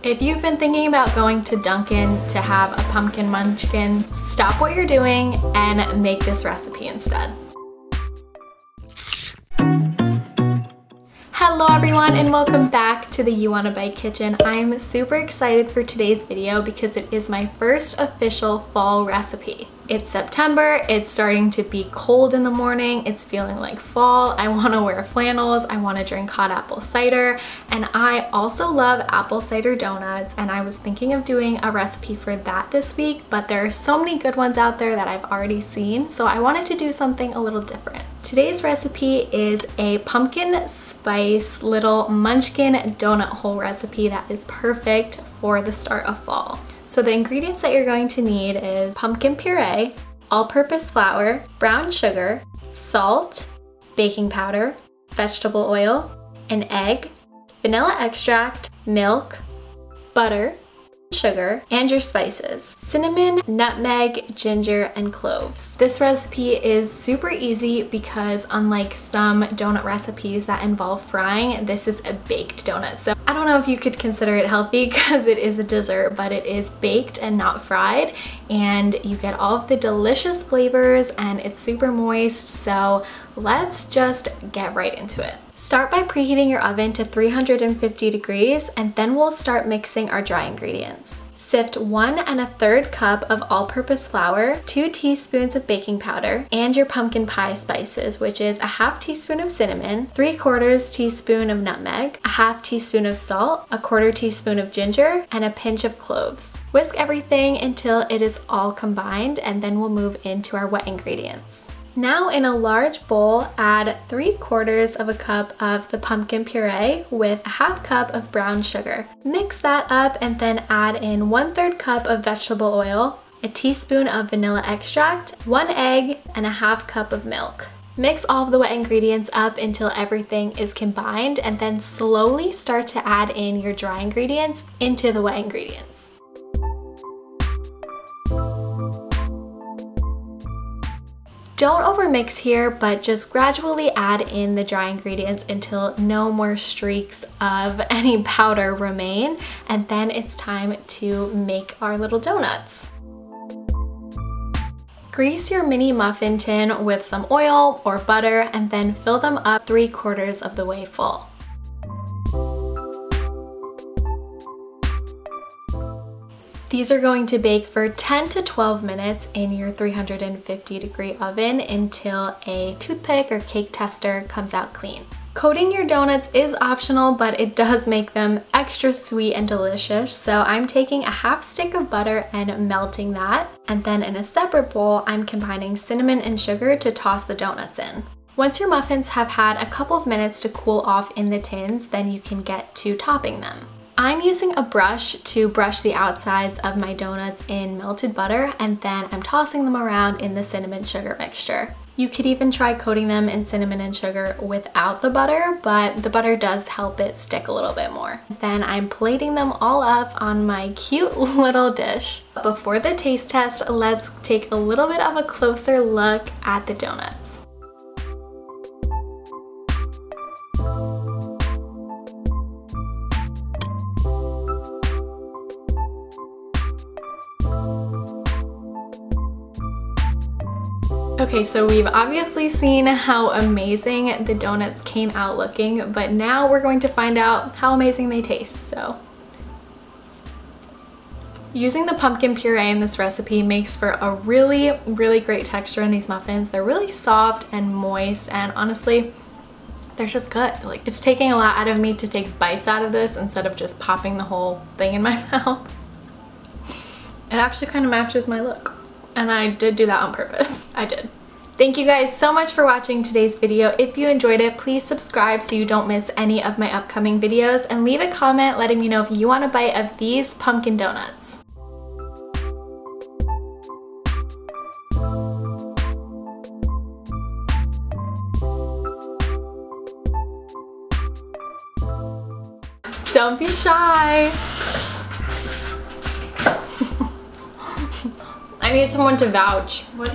If you've been thinking about going to Dunkin' to have a pumpkin munchkin, stop what you're doing and make this recipe instead. Hello everyone and welcome back to the You Wanna Bite Kitchen. I'm super excited for today's video because it is my first official fall recipe. It's September, it's starting to be cold in the morning, it's feeling like fall, I wanna wear flannels, I wanna drink hot apple cider, and I also love apple cider donuts, and I was thinking of doing a recipe for that this week, but there are so many good ones out there that I've already seen, so I wanted to do something a little different. Today's recipe is a pumpkin spice little munchkin donut hole recipe that is perfect for the start of fall. So the ingredients that you're going to need is pumpkin puree, all-purpose flour, brown sugar, salt, baking powder, vegetable oil, an egg, vanilla extract, milk, butter, sugar, and your spices: cinnamon, nutmeg, ginger, and cloves. This recipe is super easy because unlike some donut recipes that involve frying, this is a baked donut. So I don't know if you could consider it healthy because it is a dessert, but it is baked and not fried, and you get all of the delicious flavors and it's super moist. So let's just get right into it. Start by preheating your oven to 350 degrees, and then we'll start mixing our dry ingredients. Sift 1 1/3 cup of all-purpose flour, 2 teaspoons of baking powder, and your pumpkin pie spices, which is a 1/2 teaspoon of cinnamon, 3/4 teaspoon of nutmeg, a 1/2 teaspoon of salt, a 1/4 teaspoon of ginger, and a pinch of cloves. Whisk everything until it is all combined, and then we'll move into our wet ingredients. Now in a large bowl, add 3/4 of a cup of the pumpkin puree with a 1/2 cup of brown sugar. Mix that up and then add in 1/3 cup of vegetable oil, a teaspoon of vanilla extract, 1 egg, and a 1/2 cup of milk. Mix all of the wet ingredients up until everything is combined, and then slowly start to add in your dry ingredients into the wet ingredients. Don't overmix here, but just gradually add in the dry ingredients until no more streaks of any powder remain, and then it's time to make our little donuts. Grease your mini muffin tin with some oil or butter and then fill them up 3/4 of the way full. These are going to bake for 10 to 12 minutes in your 350 degree oven until a toothpick or cake tester comes out clean. Coating your donuts is optional, but it does make them extra sweet and delicious. So I'm taking a 1/2 stick of butter and melting that. And then in a separate bowl, I'm combining cinnamon and sugar to toss the donuts in. Once your muffins have had a couple of minutes to cool off in the tins, then you can get to topping them. I'm using a brush to brush the outsides of my donuts in melted butter, and then I'm tossing them around in the cinnamon sugar mixture. You could even try coating them in cinnamon and sugar without the butter, but the butter does help it stick a little bit more. Then I'm plating them all up on my cute little dish. Before the taste test, let's take a little bit of a closer look at the donuts. Okay, so we've obviously seen how amazing the donuts came out looking, but now we're going to find out how amazing they taste. So, using the pumpkin puree in this recipe makes for a really great texture in these muffins. They're really soft and moist, and honestly, they're just good. Like, it's taking a lot out of me to take bites out of this instead of just popping the whole thing in my mouth. It actually kind of matches my look. And I did do that on purpose. I did. Thank you guys so much for watching today's video. If you enjoyed it, please subscribe so you don't miss any of my upcoming videos, and leave a comment letting me know if you want a bite of these pumpkin donuts. Don't be shy. I need someone to vouch. What